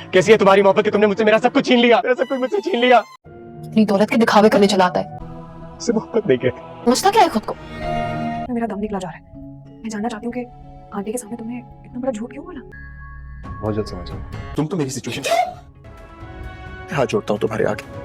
कैसी है तुम्हारी मोहब्बत कि तुमने मुझसे मेरा सब कुछ छीन लिया, मेरा सब कुछ मुझसे छीन लिया। इतनी दौलत के दिखावे करने चला आता है। इसे मोहब्बत नहीं कहते। समझता क्या है खुद को? मेरा दम निकला जा रहा है। मैं जानना चाहती हूँ कि आंटी के सामने तुमने इतना बड़ा झूठ क्यों बोला? बहुत जल्द समझ आऊंगा। तुम तो मेरी सिचुएशन हाथ जोड़ता हूँ तुम्हारे आगे।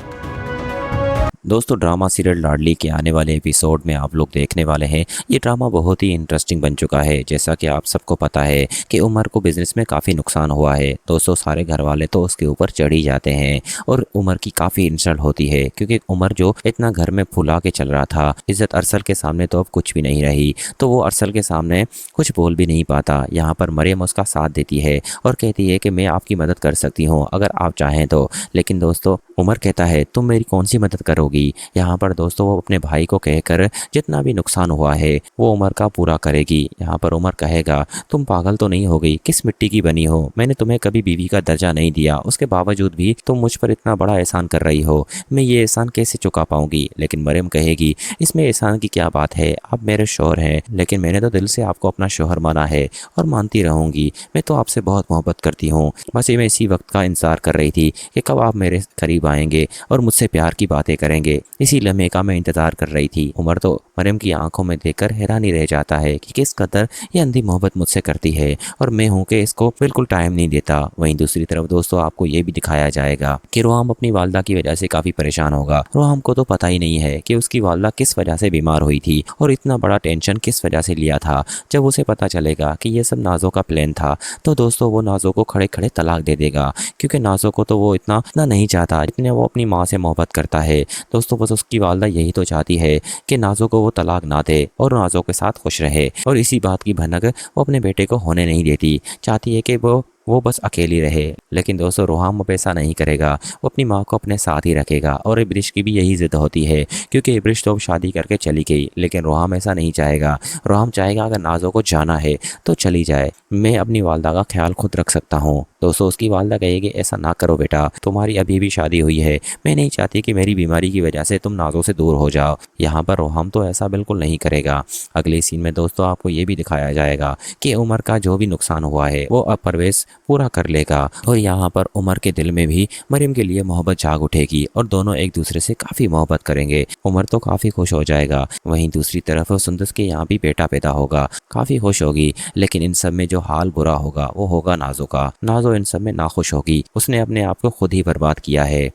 दोस्तों, ड्रामा सीरियल लाडली के आने वाले एपिसोड में आप लोग देखने वाले हैं। ये ड्रामा बहुत ही इंटरेस्टिंग बन चुका है। जैसा कि आप सबको पता है कि उमर को बिजनेस में काफ़ी नुकसान हुआ है। दोस्तों, सारे घर वाले तो उसके ऊपर चढ़ ही जाते हैं और उमर की काफ़ी इंसल्ट होती है, क्योंकि उमर जो इतना घर में फुला के चल रहा था, इज्जत अरसल के सामने तो अब कुछ भी नहीं रही, तो वो अरसल के सामने कुछ बोल भी नहीं पाता। यहाँ पर मरियम उसका साथ देती है और कहती है कि मैं आपकी मदद कर सकती हूँ अगर आप चाहें तो। लेकिन दोस्तों, उमर कहता है तुम मेरी कौन सी मदद करोगी। यहाँ पर दोस्तों वो अपने भाई को कहकर जितना भी नुकसान हुआ है वो उमर का पूरा करेगी। यहाँ पर उमर कहेगा तुम पागल तो नहीं हो गई, किस मिट्टी की बनी हो, मैंने तुम्हें कभी बीवी का दर्जा नहीं दिया, उसके बावजूद भी तुम मुझ पर इतना बड़ा एहसान कर रही हो, मैं ये एहसान कैसे चुका पाऊंगी। लेकिन मरियम कहेगी इसमें एहसान की क्या बात है, आप मेरे शौहर हैं, लेकिन मैंने तो दिल से आपको अपना शौहर माना है और मानती रहूंगी। मैं तो आपसे बहुत मोहब्बत करती हूँ, बस मैं इसी वक्त का इंतजार कर रही थी कि कब आप मेरे करीब आएंगे और मुझसे प्यार की बातें करेंगे। इसी लम्हे का मैं इंतजार कर रही थी। उमर तो मरियम की आंखों में देखकर हैरानी रह जाता है कि किस कदर ये अंधी मोहब्बत मुझसे करती है और मैं हूं कि इसको बिल्कुल टाइम नहीं देता। वहीं दूसरी तरफ दोस्तों आपको ये भी दिखाया जाएगा कि रोहम अपनी वालदा की वजह से काफी परेशान होगा। रोहम को तो पता ही नहीं है कि उसकी वालदा किस वजह से बीमार हुई थी और इतना बड़ा टेंशन किस वजह से लिया था। जब उसे पता चलेगा कि ये सब नाजो का प्लान था तो दोस्तों वो नाजो को खड़े खड़े तलाक दे देगा, क्योंकि नाजो को तो वो इतना नहीं चाहता जितने वो अपनी माँ से मोहब्बत करता है। दोस्तों बस उसकी वालदा यही तो चाहती है कि नाजो को वो तलाक ना दे और नाजो के साथ खुश रहे, और इसी बात की भनक वो अपने बेटे को होने नहीं देती। चाहती है कि वो बस अकेली रहे। लेकिन दोस्तों रोहम अब ऐसा नहीं करेगा, वो अपनी माँ को अपने साथ ही रखेगा। और इब्रिश की भी यही जिद होती है, क्योंकि इब्रिश तो अब शादी करके चली गई, लेकिन रोहम ऐसा नहीं चाहेगा। रोहम चाहेगा अगर नाजो को जाना है तो चली जाए, मैं अपनी वालदा का ख्याल खुद रख सकता हूँ। दोस्तों उसकी वालदा कहेगी ऐसा ना करो बेटा, तुम्हारी अभी भी शादी हुई है, मैं नहीं चाहती कि मेरी बीमारी की वजह से तुम नाजो से दूर हो जाओ। यहाँ पर रोहम तो ऐसा बिल्कुल नहीं करेगा। अगले सीन में दोस्तों आपको ये भी दिखाया जाएगा कि उमर का जो भी नुकसान हुआ है वो अब परवेज पूरा कर लेगा, और यहाँ पर उमर के दिल में भी मरियम के लिए मोहब्बत जाग उठेगी और दोनों एक दूसरे से काफी मोहब्बत करेंगे। उमर तो काफी खुश हो जाएगा। वहीं दूसरी तरफ सुंदस के यहाँ भी बेटा पैदा होगा, काफी खुश होगी। लेकिन इन सब में जो हाल बुरा होगा वो होगा नाजो का। नाजो इन सब में नाखुश होगी, उसने अपने आप को खुद ही बर्बाद किया है।